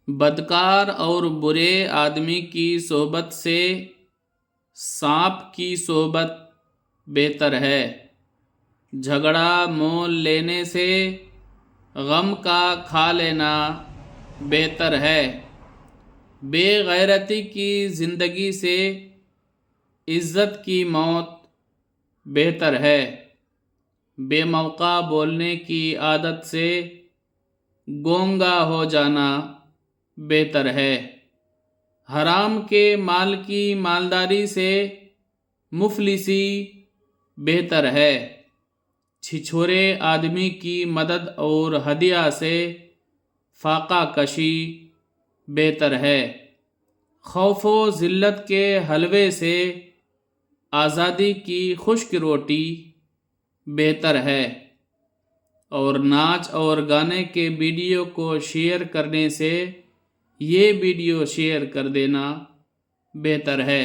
بدکار اور برے آدمی کی صحبت سے سانپ کی صحبت بہتر ہے۔ جھگڑا مول لینے سے غم کا کھا لینا بہتر ہے۔ بے غیرتی کی زندگی سے عزت کی موت بہتر ہے۔ بے موقع بولنے کی عادت سے گونگا ہو جانا بہتر ہے۔ حرام کے مال کی مالداری سے مفلسی بہتر ہے۔ چھچھورے آدمی کی مدد اور ہدیہ سے فاقہ کشی بہتر ہے۔ خوف و ذلت کے حلوے سے آزادی کی خشک روٹی بہتر ہے، اور ناچ اور گانے کے ویڈیو کو شیئر کرنے سے یہ ویڈیو شیئر کر دینا بہتر ہے۔